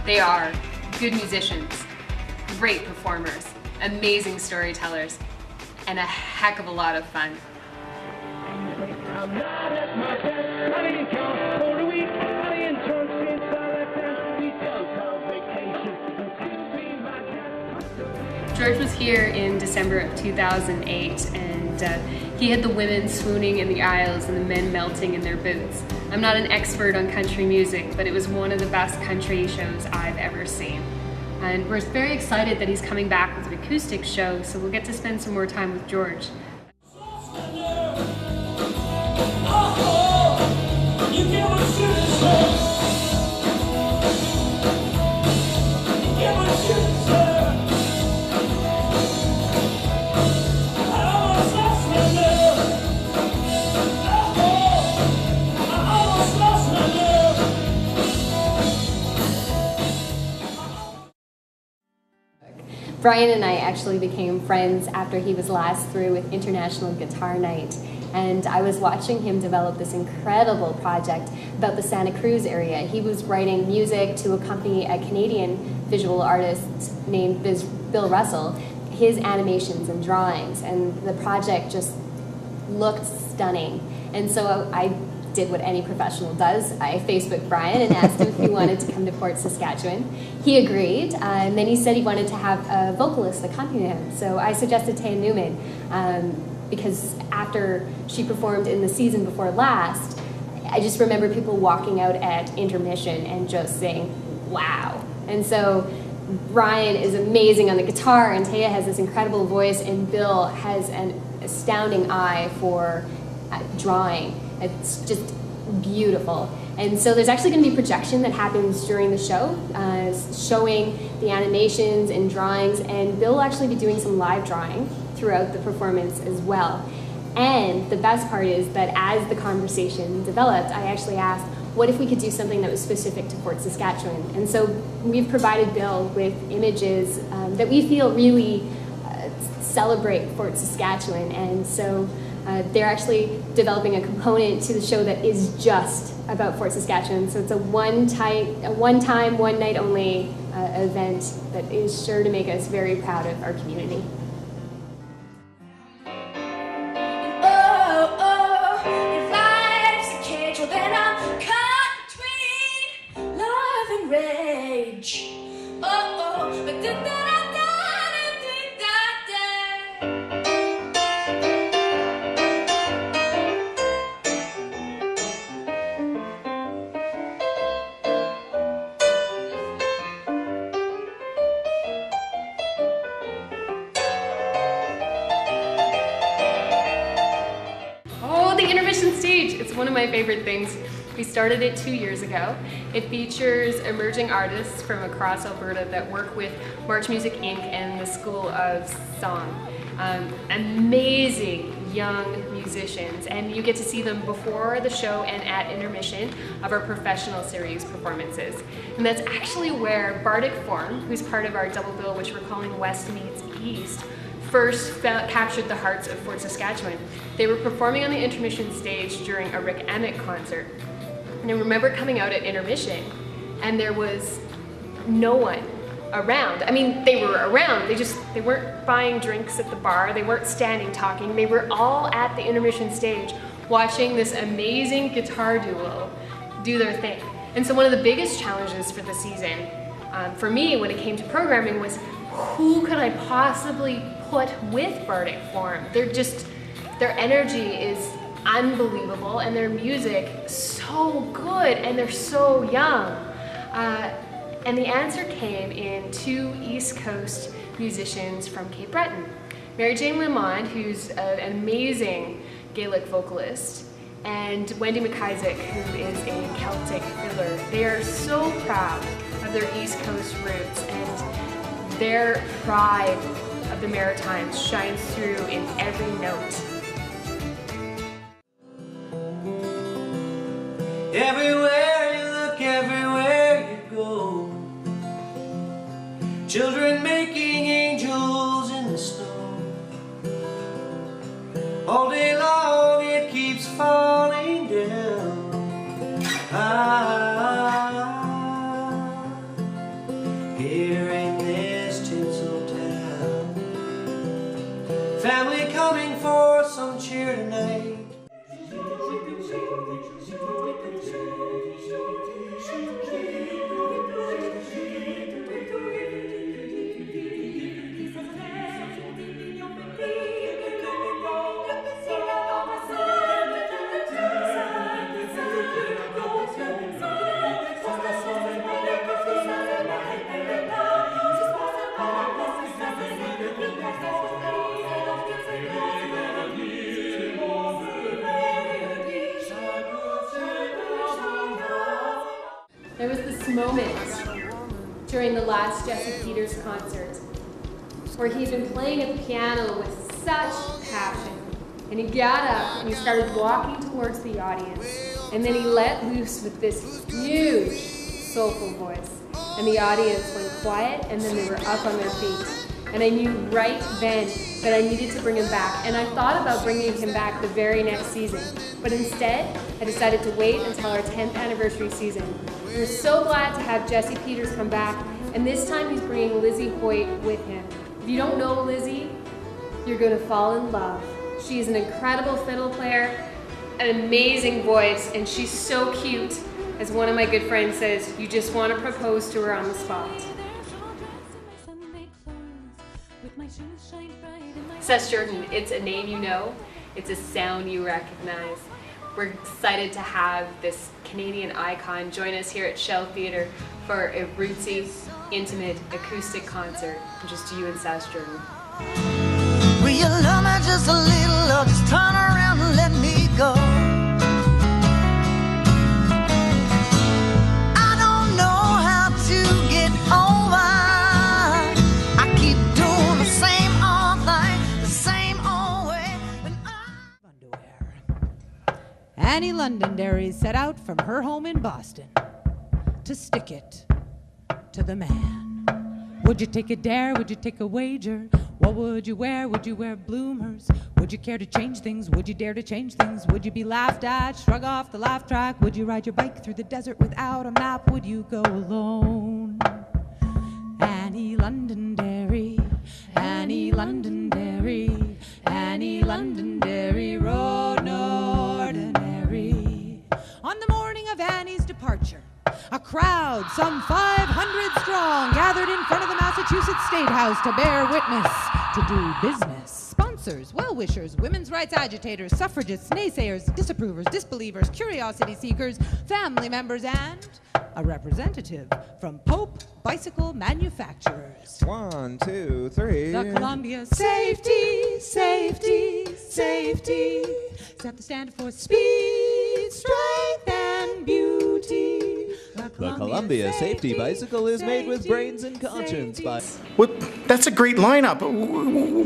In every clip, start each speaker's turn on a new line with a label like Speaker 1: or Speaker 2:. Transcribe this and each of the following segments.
Speaker 1: They are good musicians, great performers, amazing storytellers, and a heck of a lot of fun. George was here in December of 2008, and he had the women swooning in the aisles and the men melting in their boots. I'm not an expert on country music, but it was one of the best country shows I've ever seen. And we're very excited that he's coming back with an acoustic show, so we'll get to spend some more time with George. Brian and I actually became friends after he was last through with International Guitar Night, and I was watching him develop this incredible project about the Santa Cruz area. He was writing music to accompany a Canadian visual artist named Bill Russell, his animations and drawings, and the project just looked stunning. And so I did what any professional does. I Facebooked Brian and asked him if he wanted to come to Fort Saskatchewan. He agreed, and then he said he wanted to have a vocalist accompany him. So I suggested Taya Newman, because after she performed in the season before last, I just remember people walking out at intermission and just saying, wow. And so Brian is amazing on the guitar, and Taya has this incredible voice, and Bill has an astounding eye for drawing. It's just beautiful. And so there's actually going to be projection that happens during the show, showing the animations and drawings, and Bill will actually be doing some live drawing throughout the performance as well. And the best part is that as the conversation developed, I actually asked, what if we could do something that was specific to Fort Saskatchewan? And so we've provided Bill with images that we feel really celebrate Fort Saskatchewan, and so they're actually developing a component to the show that is just about Fort Saskatchewan. So it's a one-time, one-night only event that is sure to make us very proud of our community.
Speaker 2: If life's a cage, well then I'm caught between love and rage. But then
Speaker 1: the intermission stage. It's one of my favorite things. We started it 2 years ago. It features emerging artists from across Alberta that work with March Music Inc. and the School of Song. Amazing young musicians, and you get to see them before the show and at intermission of our professional series performances. And that's actually where Bardic Form, who's part of our double bill, which we're calling West Meets East, first captured the hearts of Fort Saskatchewan. They were performing on the intermission stage during a Rick Emmett concert. And I remember coming out at intermission, and there was no one around. I mean, they were around, they weren't buying drinks at the bar, they weren't standing talking, they were all at the intermission stage watching this amazing guitar duo do their thing. And so one of the biggest challenges for the season, for me when it came to programming, was who could I possibly put with Bardic Form? Their energy is unbelievable, and their music so good, and they're so young. And the answer came in two East Coast musicians from Cape Breton. Mary Jane Lamond, who's an amazing Gaelic vocalist, and Wendy McIsaac, who is a Celtic fiddler. They are so proud of their East Coast roots, and their pride of the Maritimes shines through in every note.
Speaker 3: Everywhere you look, everywhere you go, children making angels in the snow. All day long it keeps falling down.
Speaker 1: There was this moment during the last Jesse Peters concert where he'd been playing at the piano with such passion, and he got up and he started walking towards the audience, and then he let loose with this huge soulful voice, and the audience went quiet, and then they were up on their feet. And I knew right then that I needed to bring him back, and I thought about bringing him back the very next season, but instead I decided to wait until our 10th anniversary season. We're so glad to have Jesse Peters come back, and this time he's bringing Lizzie Hoyt with him. If you don't know Lizzie, you're going to fall in love. She's an incredible fiddle player, an amazing voice, and she's so cute. As one of my good friends says, you just want to propose to her on the spot. Seth Jordan, it's a name you know, it's a sound you recognize. We're excited to have this Canadian icon join us here at Shell Theatre for a rootsy, intimate, acoustic concert, just you and Seth Jordan.
Speaker 4: Will you love me just a little, or just turn around and let me go? I don't know how to get over. I keep doing the same old thing, the same old way.
Speaker 5: Underwear. Annie Londonderry set out from her home in Boston to stick it to the man. Would you take a dare? Would you take a wager? What would you wear? Would you wear bloomers? Would you care to change things? Would you dare to change things? Would you be laughed at? Shrug off the laugh track? Would you ride your bike through the desert without a map? Would you go alone? Annie Londonderry, Annie Londonderry, Annie Londonderry rode ordinary. On the morning of Annie's departure, a crowd, some 500 strong, gathered in front of the Massachusetts State House to bear witness, to do business. Sponsors, well-wishers, women's rights agitators, suffragists, naysayers, disapprovers, disbelievers, curiosity seekers, family members, and a representative from Pope Bicycle Manufacturers.
Speaker 6: 1, 2, 3.
Speaker 5: The Columbia Safety, Safety, Safety set the standard for speed, strength, and beauty.
Speaker 6: The Columbia Safety Bicycle is made with brains and conscience by...
Speaker 7: Well, that's a great lineup.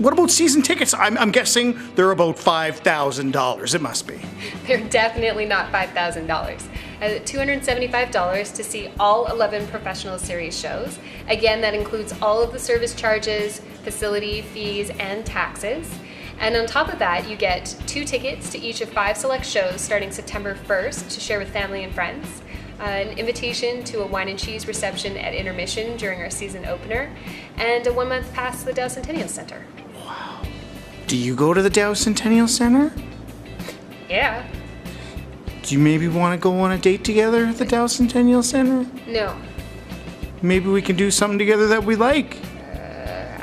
Speaker 7: What about season tickets? I'm guessing they're about $5,000. It must be.
Speaker 1: They're definitely not $5,000. $275 to see all 11 professional series shows. Again, that includes all of the service charges, facility fees, and taxes. And on top of that, you get 2 tickets to each of 5 select shows starting September 1st to share with family and friends. An invitation to a wine and cheese reception at intermission during our season opener, and a 1-month pass to the Dow Centennial Center.
Speaker 7: Wow. Do you go to the Dow Centennial Center?
Speaker 1: Yeah.
Speaker 7: Do you maybe want to go on a date together at the Dow Centennial Center?
Speaker 1: No.
Speaker 7: Maybe we can do something together that we like.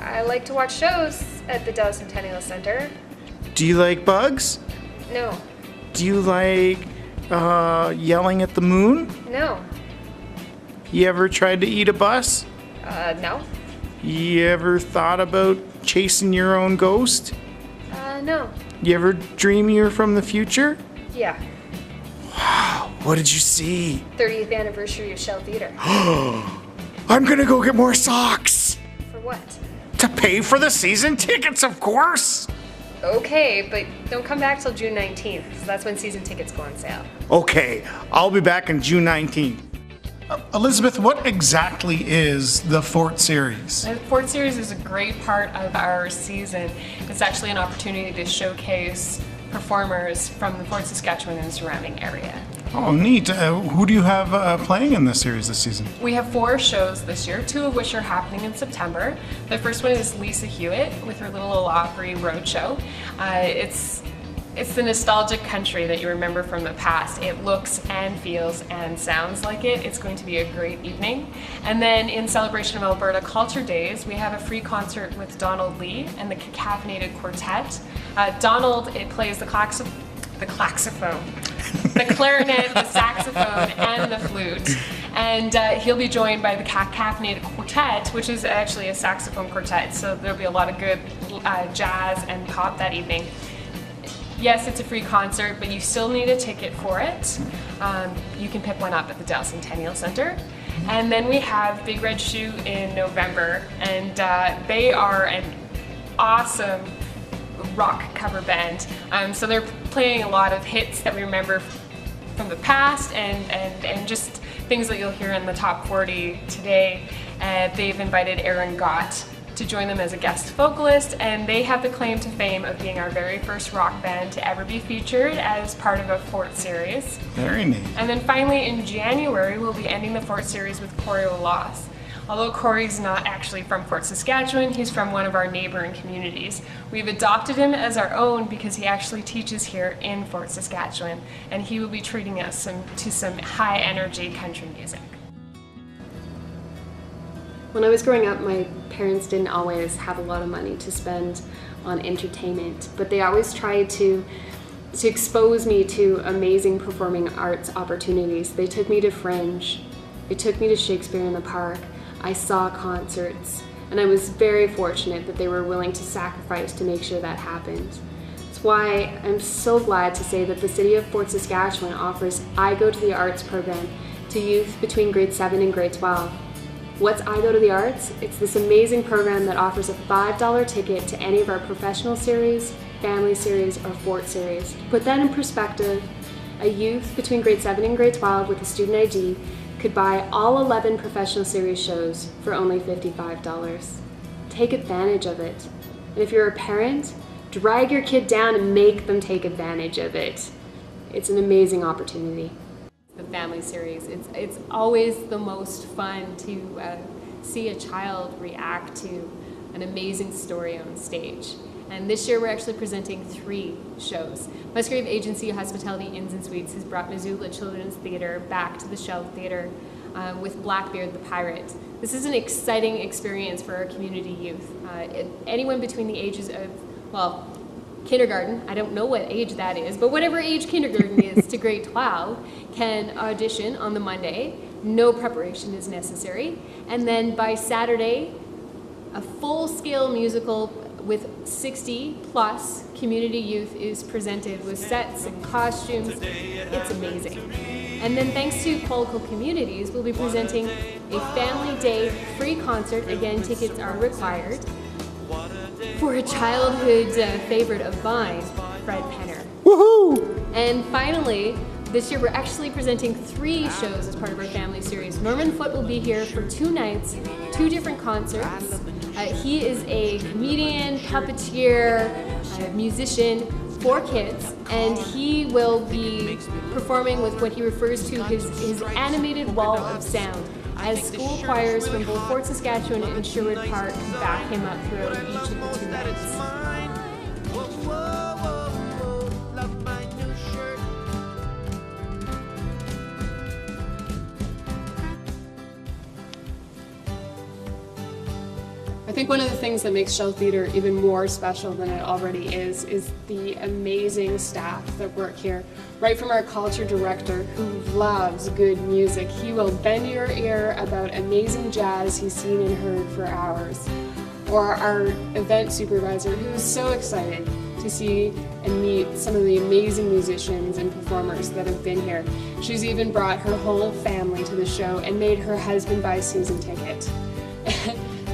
Speaker 1: I like to watch shows at the Dow Centennial Center.
Speaker 7: Do you like bugs?
Speaker 1: No.
Speaker 7: Do you like yelling at the moon?
Speaker 1: No.
Speaker 7: You ever tried to eat a bus?
Speaker 1: No.
Speaker 7: You ever thought about chasing your own ghost?
Speaker 1: No.
Speaker 7: You ever dream you're from the future?
Speaker 1: Yeah.
Speaker 7: Wow, what did you see?
Speaker 1: 30th anniversary of Shell Theatre.
Speaker 7: I'm gonna go get more socks!
Speaker 1: For what?
Speaker 7: To pay for the season tickets, of course!
Speaker 1: Okay, but don't come back till June 19th, because that's when season tickets go on sale.
Speaker 7: Okay, I'll be back on June 19th. Elizabeth, what exactly is the Fort Series?
Speaker 8: The Fort Series is a great part of our season. It's actually an opportunity to showcase performers from the Fort Saskatchewan and surrounding area.
Speaker 7: Oh, neat. Who do you have playing in this series this season?
Speaker 8: We have 4 shows this year, 2 of which are happening in September. The first one is Lisa Hewitt with her Little Opry Roadshow. It's It's the nostalgic country that you remember from the past. It looks and feels and sounds like it. It's going to be a great evening. And then in celebration of Alberta Culture Days, we have a free concert with Donald Lee and the Kacafeenated Quartet. Donald, it plays the claxophone, the clarinet, the saxophone, and the flute. And he'll be joined by the Kacafeenated Quartet, which is actually a saxophone quartet, so there'll be a lot of good jazz and pop that evening. Yes, it's a free concert, but you still need a ticket for it. You can pick one up at the Dale Centennial Center. And then we have Big Red Shoe in November, and they are an awesome rock cover band. So they're playing a lot of hits that we remember from the past and just things that you'll hear in the top 40 today. They've invited Aaron Gott to join them as a guest vocalist, and they have the claim to fame of being our very first rock band to ever be featured as part of a Fort series.
Speaker 7: Very neat.
Speaker 8: And then finally in January, we'll be ending the Fort series with Corey O'Loss. Although Corey's not actually from Fort Saskatchewan, he's from one of our neighboring communities. We've adopted him as our own because he actually teaches here in Fort Saskatchewan, and he will be treating us to some high energy country music.
Speaker 1: When I was growing up, my parents didn't always have a lot of money to spend on entertainment, but they always tried to expose me to amazing performing arts opportunities. They took me to Fringe, they took me to Shakespeare in the Park, I saw concerts, and I was very fortunate that they were willing to sacrifice to make sure that happened. That's why I'm so glad to say that the City of Fort Saskatchewan offers I Go to the Arts program to youth between grade 7 and grade 12. What's I Go to the Arts? It's this amazing program that offers a $5 ticket to any of our professional series, family series, or Fort series. To put that in perspective, a youth between grade 7 and grade 12 with a student ID could buy all 11 professional series shows for only $55. Take advantage of it. And if you're a parent, drag your kid down and make them take advantage of it. It's an amazing opportunity. The family series, it's always the most fun to see a child react to an amazing story on stage. And this year we're actually presenting 3 shows. Musgrave Agency Hospitality Inns and Suites has brought Missoula Children's Theatre back to the Shell Theatre with Blackbeard the Pirate. This is an exciting experience for our community youth. Anyone between the ages of, well, kindergarten, I don't know what age that is, but whatever age kindergarten is to grade 12 can audition on the Monday. No preparation is necessary. And then by Saturday, a full-scale musical with 60+ community youth is presented with sets and costumes. It's amazing. And then thanks to Qualico Communities, we'll be presenting a family day free concert. Again, tickets are required for a childhood favorite of mine, Fred Penner.
Speaker 7: Woohoo!
Speaker 1: And finally, this year we're actually presenting 3 shows as part of our family series. Norman Foote will be here for 2 nights, 2 different concerts. He is a comedian, puppeteer, musician for kids, and he will be performing with what he refers to his animated wall of sound, as school choirs from both Fort Saskatchewan and Sherwood Park back him up throughout each of the 2 nights. I think one of the things that makes Shell Theatre even more special than it already is the amazing staff that work here. Right from our culture director, who loves good music. He will bend your ear about amazing jazz he's seen and heard for hours. Or our event supervisor, who is so excited to see and meet some of the amazing musicians and performers that have been here. She's even brought her whole family to the show and made her husband buy a season ticket.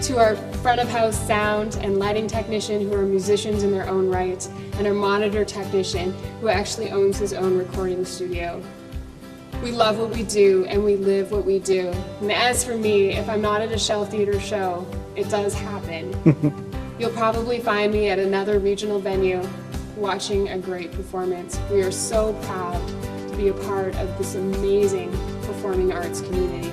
Speaker 1: To our front of house sound and lighting technician, who are musicians in their own right, and our monitor technician, who actually owns his own recording studio. We love what we do and we live what we do. And as for me, if I'm not at a Shell Theatre show, it does happen. You'll probably find me at another regional venue watching a great performance. We are so proud to be a part of this amazing performing arts community.